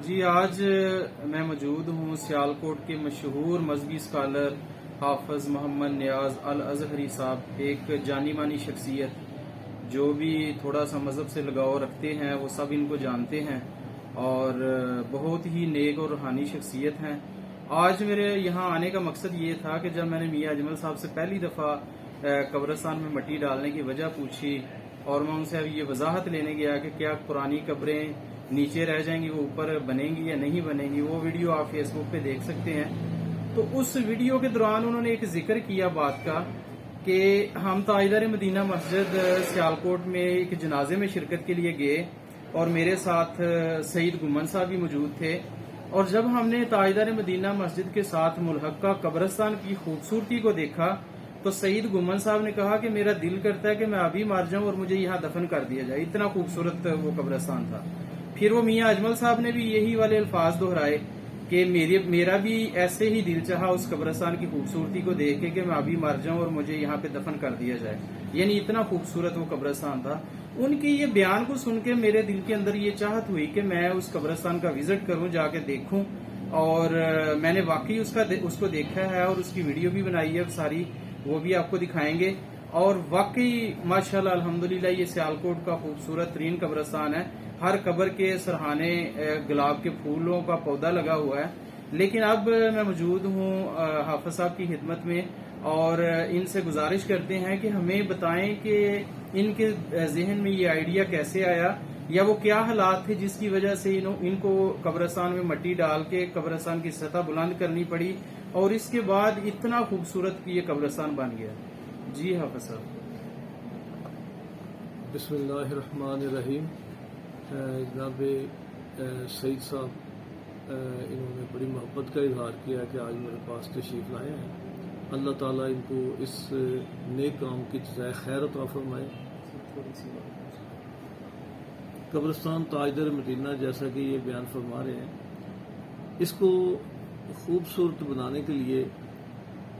جی آج میں موجود ہوں سیالکوٹ کے مشہور مذہبی اسکالر حافظ محمد نیاز الازہری صاحب، ایک جانی مانی شخصیت جو بھی تھوڑا سا مذہب سے لگاؤ رکھتے ہیں وہ سب ان کو جانتے ہیں اور بہت ہی نیک اور روحانی شخصیت ہیں۔ آج میرے یہاں آنے کا مقصد یہ تھا کہ جب میں نے میاں اجمل صاحب سے پہلی دفعہ قبرستان میں مٹی ڈالنے کی وجہ پوچھی اور میں ان سے اب یہ وضاحت لینے گیا کہ کیا پرانی قبریں نیچے رہ جائیں گی، وہ اوپر بنیں گی یا نہیں بنیں گی، وہ ویڈیو آپ فیس بک پہ دیکھ سکتے ہیں۔ تو اس ویڈیو کے دوران انہوں نے ایک ذکر کیا بات کا کہ ہم تاجدار مدینہ مسجد سیالکوٹ میں ایک جنازے میں شرکت کے لیے گئے اور میرے ساتھ سعید گمن صاحب بھی موجود تھے، اور جب ہم نے تاجدار مدینہ مسجد کے ساتھ ملحقہ قبرستان کی خوبصورتی کو دیکھا تو سعید گمن صاحب نے کہا کہ میرا دل کرتا ہے کہ میں ابھی مار جاؤں اور مجھے یہاں دفن کر دیا جائے، اتنا خوبصورت وہ قبرستان تھا۔ پھر وہ میاں اجمل صاحب نے بھی یہی والے الفاظ دہرائے کہ میرا بھی ایسے ہی دل چاہا اس قبرستان کی خوبصورتی کو دیکھ کے کہ میں ابھی مر جاؤں اور مجھے یہاں پہ دفن کر دیا جائے، یعنی اتنا خوبصورت وہ قبرستان تھا۔ ان کی یہ بیان کو سن کے میرے دل کے اندر یہ چاہت ہوئی کہ میں اس قبرستان کا وزٹ کروں، جا کے دیکھوں، اور میں نے واقعی اس کو دیکھا ہے اور اس کی ویڈیو بھی بنائی ہے ساری، وہ بھی آپ کو دکھائیں گے۔ اور واقعی ماشاءاللہ الحمدللہ یہ سیالکوٹ کا خوبصورت ترین قبرستان ہے۔ ہر قبر کے سرہانے گلاب کے پھولوں کا پودا لگا ہوا ہے۔ لیکن اب میں موجود ہوں حافظ صاحب کی خدمت میں اور ان سے گزارش کرتے ہیں کہ ہمیں بتائیں کہ ان کے ذہن میں یہ آئیڈیا کیسے آیا، یا وہ کیا حالات تھے جس کی وجہ سے ان کو قبرستان میں مٹی ڈال کے قبرستان کی سطح بلند کرنی پڑی اور اس کے بعد اتنا خوبصورت یہ قبرستان بن گیا۔ جی حافظ صاحب۔ بسم اللہ الرحمن الرحیم۔ جناب سعید صاحب انہوں نے بڑی محبت کا اظہار کیا کہ آج میرے پاس تشریف لائے ہیں۔ اللہ تعالیٰ ان کو اس نیک کام کی جزائے خیر عطا فرمائے۔ قبرستان تاجدار مدینہ جیسا کہ یہ بیان فرما رہے ہیں، اس کو خوبصورت بنانے کے لیے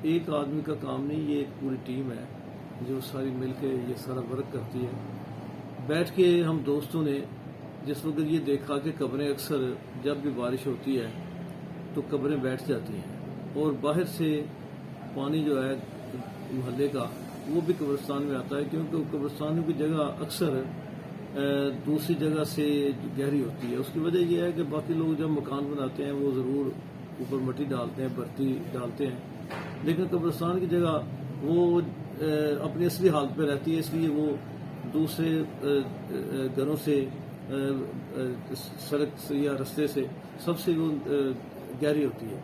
ایک آدمی کا کام نہیں، یہ ایک پوری ٹیم ہے جو ساری مل کے یہ سارا ورک کرتی ہے۔ بیٹھ کے ہم دوستوں نے جس وقت یہ دیکھا کہ قبریں اکثر جب بھی بارش ہوتی ہے تو قبریں بیٹھ جاتی ہیں اور باہر سے پانی جو ہے محلے کا وہ بھی قبرستان میں آتا ہے، کیونکہ قبرستانوں کی جگہ اکثر دوسری جگہ سے گہری ہوتی ہے۔ اس کی وجہ یہ ہے کہ باقی لوگ جب مکان بناتے ہیں وہ ضرور اوپر مٹی ڈالتے ہیں، برتی ڈالتے ہیں، لیکن قبرستان کی جگہ وہ اپنی اصلی حالت پہ رہتی ہے، اس لیے وہ دوسرے گھروں سے سڑک سے یا رستے سے سب سے وہ گہری ہوتی ہے۔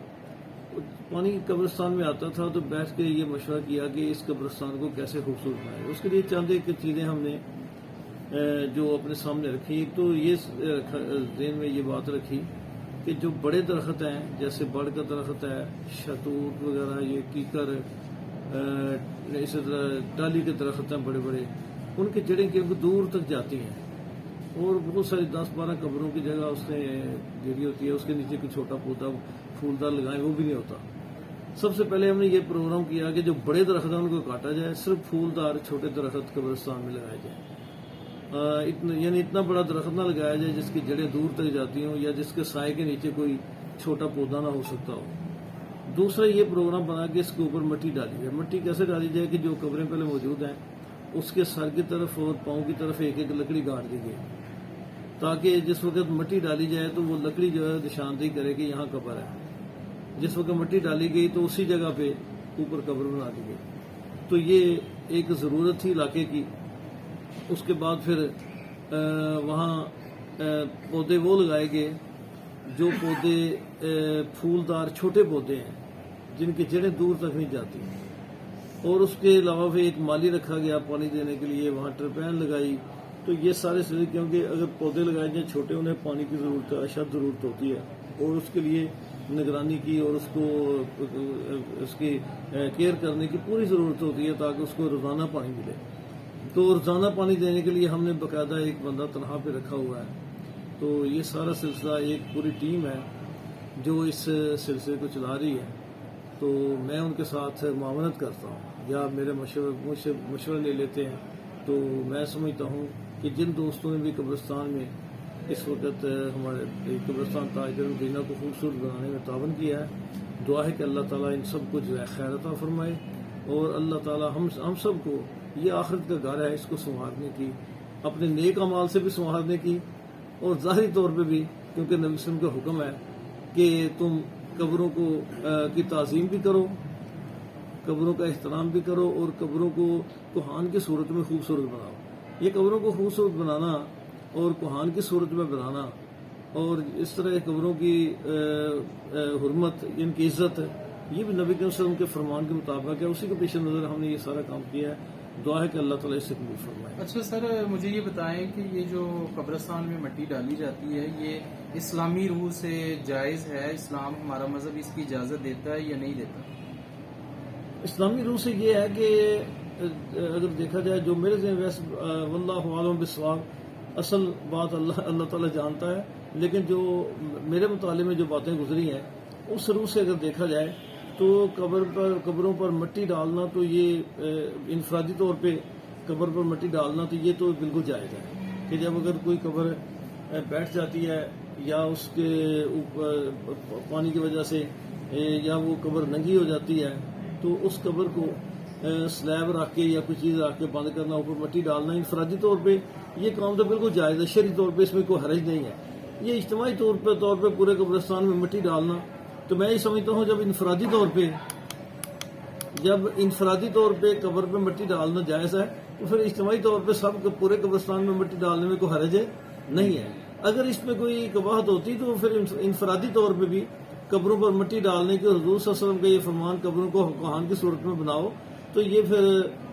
پانی قبرستان میں آتا تھا تو بیٹھ کے یہ مشورہ کیا کہ اس قبرستان کو کیسے خوبصورت بنائے۔ اس کے لیے چند ایک چیزیں ہم نے جو اپنے سامنے رکھی۔ ایک تو یہ ذہن میں یہ بات رکھی کہ جو بڑے درخت ہیں جیسے بڑ کا درخت ہے، شتوت وغیرہ، یہ کیکر، اسی طرح ٹالی کے درخت ہیں بڑے بڑے، ان کی جڑیں کیونکہ دور تک جاتی ہیں اور بہت ساری 10-12 قبروں کی جگہ اس نے گھیری ہوتی ہے، اس کے نیچے کوئی چھوٹا پودا پھولدار لگائیں وہ بھی نہیں ہوتا۔ سب سے پہلے ہم نے یہ پروگرام کیا کہ جو بڑے درخت ہیں ان کو کاٹا جائے، صرف پھولدار چھوٹے درخت قبرستان میں لگائے جائیں، یعنی اتنا بڑا درخت نہ لگایا جائے جس کی جڑیں دور تک جاتی ہوں یا جس کے سائے کے نیچے کوئی چھوٹا پودا نہ ہو سکتا ہو۔ دوسرا یہ پروگرام بنا کہ اس کے اوپر مٹی ڈالی جائے۔ مٹی کیسے ڈالی جائے کہ جو قبریں پہلے موجود ہیں اس کے سر کی طرف اور پاؤں کی طرف ایک ایک لکڑی گاڑ دی گئی، تاکہ جس وقت مٹی ڈالی جائے تو وہ لکڑی جو ہے نشاندہی کرے کہ یہاں قبر ہے۔ جس وقت مٹی ڈالی گئی تو اسی جگہ پہ اوپر قبر بنا دی گئی۔ تو یہ ایک ضرورت تھی علاقے کی۔ اس کے بعد پھر وہاں پودے وہ لگائے گئے جو پودے پھولدار چھوٹے پودے ہیں جن کی جڑیں دور تک نہیں جاتی، اور اس کے علاوہ پھر ایک مالی رکھا گیا پانی دینے کے لیے، وہاں ٹرپین لگائی۔ تو یہ سارے سلسلے، کیونکہ اگر پودے لگائے جائیں چھوٹے انہیں پانی کی ضرورت اشد ضرورت ہوتی ہے اور اس کے لیے نگرانی کی اور اس کی کیئر کرنے کی پوری ضرورت ہوتی ہے تاکہ اس کو روزانہ پانی ملے۔ تو روزانہ پانی دینے کے لیے ہم نے باقاعدہ ایک بندہ تنہا پہ رکھا ہوا ہے۔ تو یہ سارا سلسلہ ایک پوری ٹیم ہے جو اس سلسلے کو چلا رہی ہے۔ تو میں ان کے ساتھ معاونت کرتا ہوں یا میرے مشورے لے لیتے ہیں۔ تو میں سمجھتا ہوں کہ جن دوستوں نے بھی قبرستان میں اس وقت ہمارے قبرستان تاجدار مدینہ کو خوبصورت بنانے میں تعاون کیا ہے. دعا ہے کہ اللہ تعالیٰ ان سب کو جو ہے خیر عطا فرمائے، اور اللہ تعالیٰ ہم سب کو یہ آخرت کا گھر ہے اس کو سنوارنے کی، اپنے نیک اعمال سے بھی سنوارنے کی، اور ظاہری طور پہ بھی، کیونکہ نبی صلی اللہ علیہ وسلم کا حکم ہے کہ تم قبروں کو کی تعظیم بھی کرو، قبروں کا احترام بھی کرو، اور قبروں کو کوہان کی صورت میں خوبصورت بناؤ. یہ قبروں کو خوبصورت بنانا اور کوہان کی صورت میں بنانا، اور اس طرح قبروں کی حرمت، ان کی عزت، یہ بھی نبی صلی اللہ علیہ وسلم کے فرمان کے مطابق ہے. اسی کے پیش نظر ہم نے یہ سارا کام کیا ہے. دعا ہے کہ اللہ تعالیٰ اس سے قبول فرمائے. اچھا سر، مجھے یہ بتائیں کہ یہ جو قبرستان میں مٹی ڈالی جاتی ہے، یہ اسلامی روح سے جائز ہے؟ اسلام ہمارا مذہب اس کی اجازت دیتا ہے یا نہیں دیتا؟ اسلامی روح سے یہ ہے کہ اگر دیکھا جائے، جو میرے ذہن ویسے واللہ عالم بالصواب، اصل بات اللہ تعالیٰ جانتا ہے، لیکن جو میرے مطالعے میں جو باتیں گزری ہیں اس روح سے اگر دیکھا جائے تو قبروں پر مٹی ڈالنا، تو یہ انفرادی طور پہ قبر پر مٹی ڈالنا تو یہ تو بالکل جائز ہے کہ جب اگر کوئی قبر بیٹھ جاتی ہے یا اس کے اوپر پانی کی وجہ سے یا وہ قبر ننگی ہو جاتی ہے، تو اس قبر کو سلیب رکھ کے یا کوئی چیز رکھ کے بند کرنا، اوپر مٹی ڈالنا انفرادی طور پہ یہ کام تو بالکل جائز ہے. شرعی طور پہ اس میں کوئی حرج نہیں ہے. یہ اجتماعی طور پہ پورے قبرستان میں مٹی ڈالنا، تو میں یہ سمجھتا ہوں جب انفرادی طور پہ قبر پہ مٹی ڈالنا جائز ہے، تو پھر اجتماعی طور پہ سب پورے قبرستان میں مٹی ڈالنے میں کوئی حرج نہیں ہے. اگر اس میں کوئی قباحت ہوتی تو پھر انفرادی طور پہ بھی قبروں پر مٹی ڈالنے کے، حضور صلی اللہ علیہ وسلم کا یہ فرمان قبروں کو کوہان کی صورت میں بناؤ، تو یہ پھر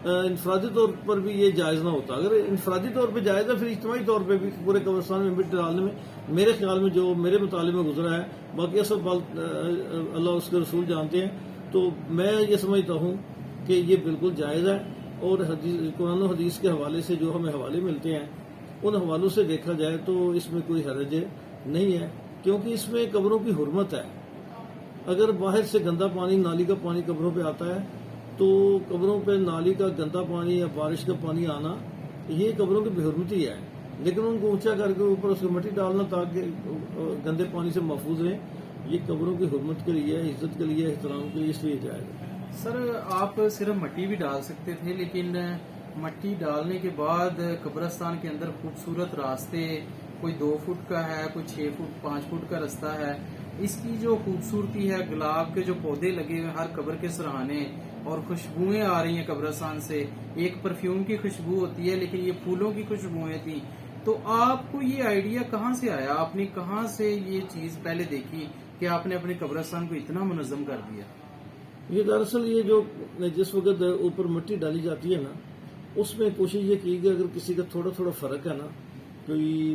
انفرادی طور پر بھی یہ جائز نہ ہوتا. اگر انفرادی طور پہ جائز ہے، پھر اجتماعی طور پہ بھی پورے قبرستان میں مٹی ڈالنے میں میرے خیال میں، جو میرے مطالعے میں گزرا ہے، باقی سب اللہ اس کے رسول جانتے ہیں، تو میں یہ سمجھتا ہوں کہ یہ بالکل جائز ہے. اور قرآن و حدیث کے حوالے سے جو ہمیں حوالے ملتے ہیں، ان حوالوں سے دیکھا جائے تو اس میں کوئی حرج نہیں ہے، کیونکہ اس میں قبروں کی حرمت ہے. اگر باہر سے گندا پانی، نالی کا پانی قبروں پہ آتا ہے، تو قبروں پہ نالی کا گندا پانی یا بارش کا پانی آنا، یہ قبروں کی بے حرمتی ہے. لیکن ان کو اونچا کر کے اوپر اس کو مٹی ڈالنا تاکہ گندے پانی سے محفوظ رہیں، یہ قبروں کی حرمت کے لیے، عزت کے لیے، احترام کے لیے، اس لیے جائز ہے. سر، آپ صرف مٹی بھی ڈال سکتے تھے، لیکن مٹی ڈالنے کے بعد قبرستان کے اندر خوبصورت راستے، کوئی 2 فٹ کا ہے، کوئی 6 فٹ 5 فٹ کا رستہ ہے. اس کی جو خوبصورتی ہے، گلاب کے جو پودے لگے ہوئے ہر قبر کے سرہانے، اور خوشبوئیں آ رہی ہیں قبرستان سے، ایک پرفیوم کی خوشبو ہوتی ہے لیکن یہ پھولوں کی خوشبوئیں تھیں. تو آپ کو یہ آئیڈیا کہاں سے آیا؟ آپ نے کہاں سے یہ چیز پہلے دیکھی کہ آپ نے اپنے قبرستان کو اتنا منظم کر دیا؟ یہ دراصل یہ جو جس وقت اوپر مٹی ڈالی جاتی ہے نا، اس میں کوشش یہ کی کہ اگر کسی کا تھوڑا تھوڑا فرق ہے نا، کوئی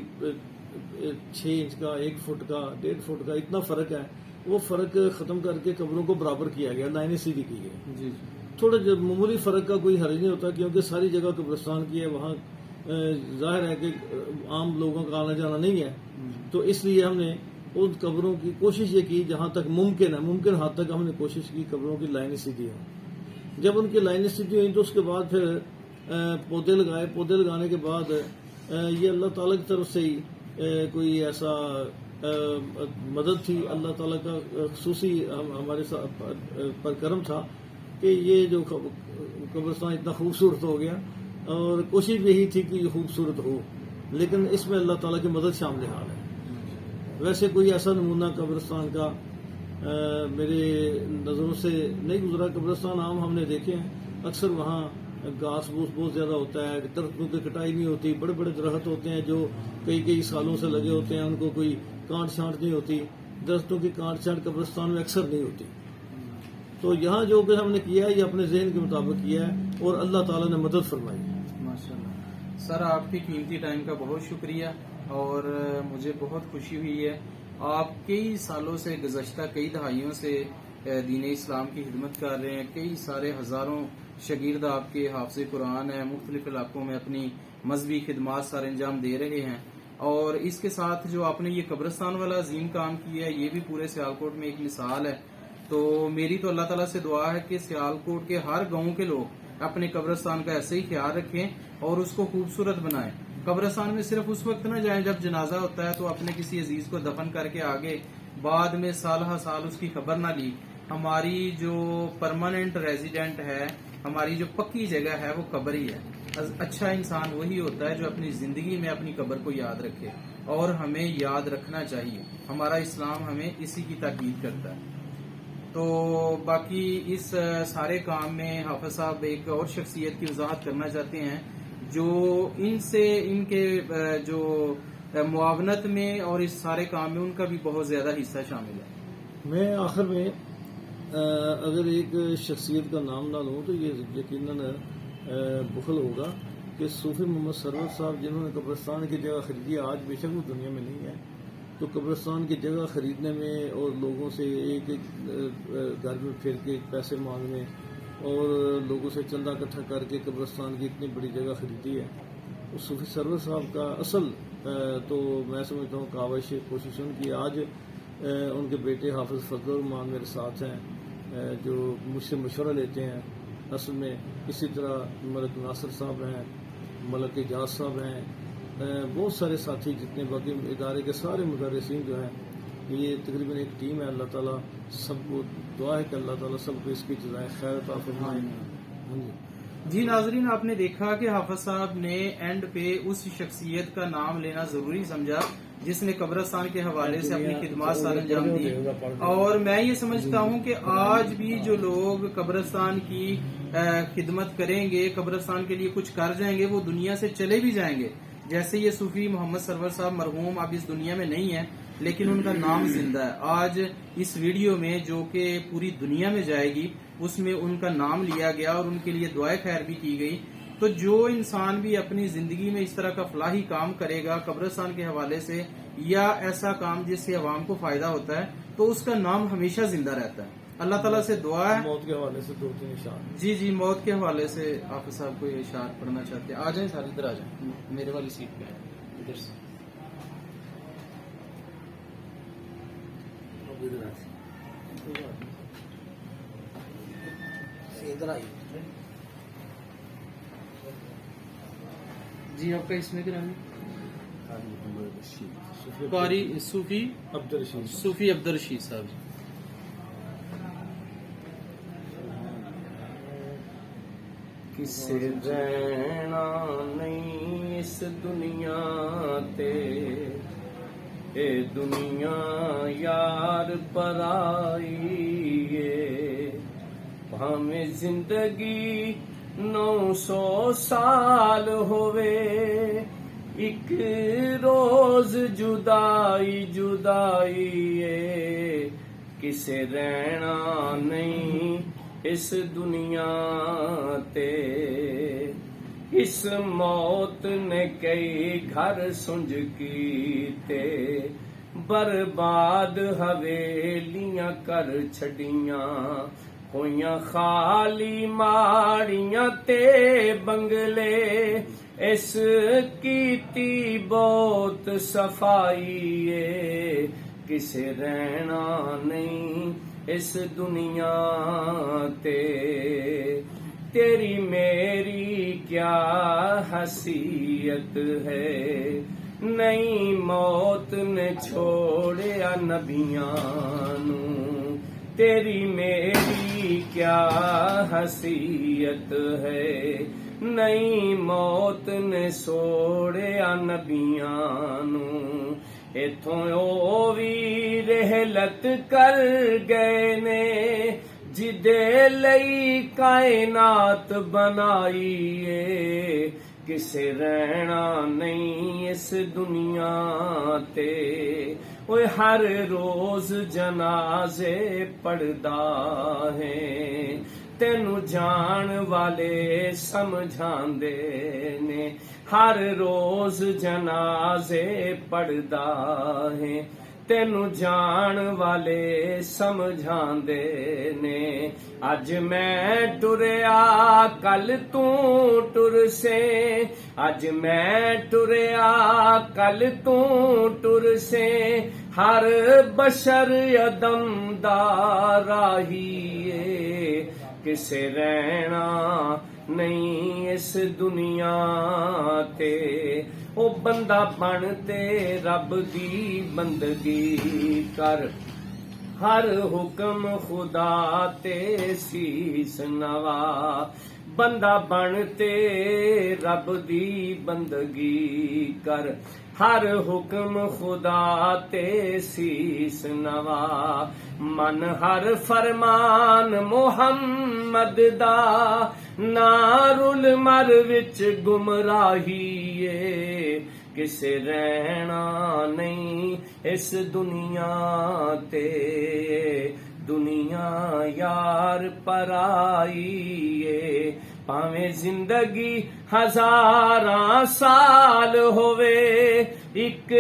6 انچ کا، 1 فٹ کا، 1.5 فٹ کا، اتنا فرق ہے، وہ فرق ختم کر کے قبروں کو برابر کیا گیا، لائنیں سیدھی کی گئی. جی. تھوڑا معمولی فرق کا کوئی حرج نہیں ہوتا، کیونکہ ساری جگہ قبرستان کی ہے، وہاں ظاہر ہے کہ عام لوگوں کا آنا جانا نہیں ہے. تو اس لیے ہم نے ان قبروں کی کوشش یہ کی جہاں تک ممکن ہے، ممکن حد تک ہم نے کوشش کی قبروں کی لائنیں سیدھی ہوں. جب ان کی لائنیں سیدھی ہوئیں تو اس کے بعد پھر پودے لگائے. پودے لگانے کے بعد یہ اللہ تعالیٰ کی طرف سے ہی کوئی ایسا مدد تھی، اللہ تعالیٰ کا خصوصی ہمارے پر کرم تھا کہ یہ جو قبرستان اتنا خوبصورت ہو گیا، اور کوشش بھی یہی تھی کہ یہ خوبصورت ہو، لیکن اس میں اللہ تعالیٰ کی مدد شامل حال ہے. ویسے کوئی ایسا نمونہ قبرستان کا میرے نظروں سے نہیں گزرا. قبرستان عام ہم نے دیکھے ہیں، اکثر وہاں گھاس بھوس بہت زیادہ ہوتا ہے، درختوں کی کٹائی نہیں ہوتی، بڑے بڑے درخت ہوتے ہیں جو کئی سالوں سے لگے ہوتے ہیں، ان کو کوئی کانٹ چھانٹ نہیں ہوتی. درختوں کی کانٹ چھانٹ قبرستان میں اکثر نہیں ہوتی. تو یہاں جو کہ ہم نے کیا ہے یہ اپنے ذہن کے مطابق کیا ہے، اور اللہ تعالیٰ نے مدد فرمائی. ماشاءاللہ. سر، آپ کی قیمتی ٹائم کا بہت شکریہ، اور مجھے بہت خوشی ہوئی ہے. آپ کئی سالوں سے، گزشتہ کئی دہائیوں سے دین اسلام کی خدمت کر رہے ہیں. کئی سارے ہزاروں شاگرد آپ کے حافظ قرآن ہیں، مختلف علاقوں میں اپنی مذہبی خدمات سر انجام دے رہے ہیں. اور اس کے ساتھ جو آپ نے یہ قبرستان والا عظیم کام کیا ہے، یہ بھی پورے سیالکوٹ میں ایک مثال ہے. تو میری تو اللہ تعالیٰ سے دعا ہے کہ سیالکوٹ کے ہر گاؤں کے لوگ اپنے قبرستان کا ایسے ہی خیال رکھیں اور اس کو خوبصورت بنائیں. قبرستان میں صرف اس وقت نہ جائیں جب جنازہ ہوتا ہے تو اپنے کسی عزیز کو دفن کر کے آگے بعد میں سالہ سال اس کی خبر نہ لی. ہماری جو پرماننٹ ریزیڈنٹ ہے، ہماری جو پکی جگہ ہے وہ قبر ہی ہے. اچھا انسان وہی ہوتا ہے جو اپنی زندگی میں اپنی قبر کو یاد رکھے، اور ہمیں یاد رکھنا چاہیے. ہمارا اسلام ہمیں اسی کی تاکید کرتا ہے. تو باقی اس سارے کام میں حافظ صاحب ایک اور شخصیت کی وضاحت کرنا چاہتے ہیں جو ان کے جو معاونت میں اور اس سارے کام میں ان کا بھی بہت زیادہ حصہ شامل ہے. میں آخر میں اگر ایک شخصیت کا نام نہ لوں تو یہ یقیناً بخل ہوگا کہ صوفی محمد سرور صاحب جنہوں نے قبرستان کی جگہ خریدی. آج بے شک وہ دنیا میں نہیں ہے، تو قبرستان کی جگہ خریدنے میں اور لوگوں سے ایک گھر میں پھر کے پیسے مانگنے اور لوگوں سے چندہ اکٹھا کر کے قبرستان کی اتنی بڑی جگہ خریدی ہے. اور صوفی سرور صاحب کا اصل تو میں سمجھتا ہوں کاوش کوشش ان کی. آج ان کے بیٹے حافظ فضل الرحمان میرے ساتھ ہیں جو مجھ سے مشورہ لیتے ہیں. اصل میں اسی طرح ملک ناصر صاحب ہیں، ملک اعجاز صاحب ہیں، بہت سارے ساتھی جتنے باقی ادارے کے سارے مدرسین جو ہیں، یہ تقریباً ایک ٹیم ہے. اللہ تعالیٰ سب کو دعا ہے کہ اللہ تعالیٰ سب کو اس کی جزائے خیر عطا فرمائے. جی ناظرین، آپ نے دیکھا کہ حافظ صاحب نے اینڈ پہ اس شخصیت کا نام لینا ضروری سمجھا جس نے قبرستان کے حوالے سے اپنی خدمات سر انجام دی. اور میں یہ سمجھتا ہوں کہ آج بھی جو لوگ قبرستان کی خدمت کریں گے، قبرستان کے لیے کچھ کر جائیں گے، وہ دنیا سے چلے بھی جائیں گے. جیسے یہ صوفی محمد سرور صاحب مرحوم اب اس دنیا میں نہیں ہے، لیکن ان کا نام زندہ ہے. آج اس ویڈیو میں جو کہ پوری دنیا میں جائے گی اس میں ان کا نام لیا گیا اور ان کے لیے دعائے خیر بھی کی گئی. تو جو انسان بھی اپنی زندگی میں اس طرح کا فلاحی کام کرے گا قبرستان کے حوالے سے یا ایسا کام جس سے عوام کو فائدہ ہوتا ہے تو اس کا نام ہمیشہ زندہ رہتا ہے. اللہ تعالیٰ سے دعا ہے. موت کے حوالے سے دو تین اشعار. جی موت کے حوالے سے حافظ صاحب کو یہ اشعار پڑھنا چاہتے ہیں. آ جائیں سارے ادھر آ جائیں، میرے والی سیٹ پہ ادھر سے. جی آپ کا اس میں گرامی قاری صوفی عبد الرشید صاحب. کسے رہنا نہیں اس دنیا تے، اے دنیا یار پرائی ہے. بھاویں زندگی 900 سال ہوئے، ایک روز جدائی جدائی ہے. کسے رہنا نہیں اس دنیا تے، اس موت نے کئی گھر سنج کیتے. برباد حویلیاں کر چھڑیاں، ہویاں خالی ماڑیاں تے بنگلے. اس کیتی بہت صفائی ہے، کسے رہنا نہیں اس دنیا تے. تیری میری کیا حیثیت ہے، نہیں موت نے چھوڑیا نبیاں نو. تیری میری کیا حیثیت ہے، نہیں موت نے چھوڑیا نبیاں نو. ایتھوں او وی رحلت کر گئے نے جدے لئی کائنات بنائی ہے. کسے رہنا نہیں اس دنیا تے، اوے ہر روز جنازے پڑھدا ہے. تینو جان والے سمجھاندے نے، ہر روز جنازے پڑھدا ہے. تینو جان والے سمجھاندے نے. اج میں ٹریا کل تو ٹر سے، اج میں ٹریا کل تو ٹر سے. ہر بشر عدم دا راہی ہے، کسے رہنا نہیں اس دنیا تے او بندہ بن تے رب دی بندگی کر ہر حکم خدا تے سیس نوا بندہ بن تے رب دی بندگی کر ہر حکم خدا تے سیس نوا من ہر فرمان محمد دا نارل مر وچ گمراہی ہے کسے رہنا نہیں اس دنیا تے دنیا یار پرائی ہے پاویں زندگی ہزاراں سال ہووے ایک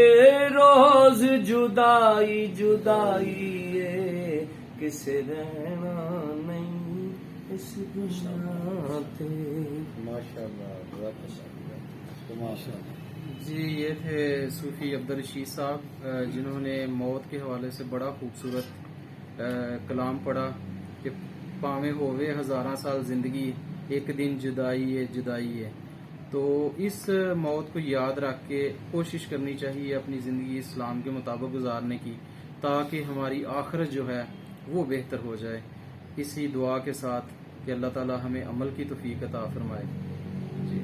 روز جدائی جدائی ہے کسے رہنا نہیں اس دنیا تے جی یہ تھے صوفی عبدالرشید صاحب جنہوں نے موت کے حوالے سے بڑا خوبصورت کلام پڑھا کہ پاویں ہووے ہزاراں سال زندگی ایک دن جدائی ہے جدائی ہے. تو اس موت کو یاد رکھ کے کوشش کرنی چاہیے اپنی زندگی اسلام کے مطابق گزارنے کی تاکہ ہماری آخرت جو ہے وہ بہتر ہو جائے. اسی دعا کے ساتھ کہ اللہ تعالی ہمیں عمل کی توفیق عطا فرمائے. جی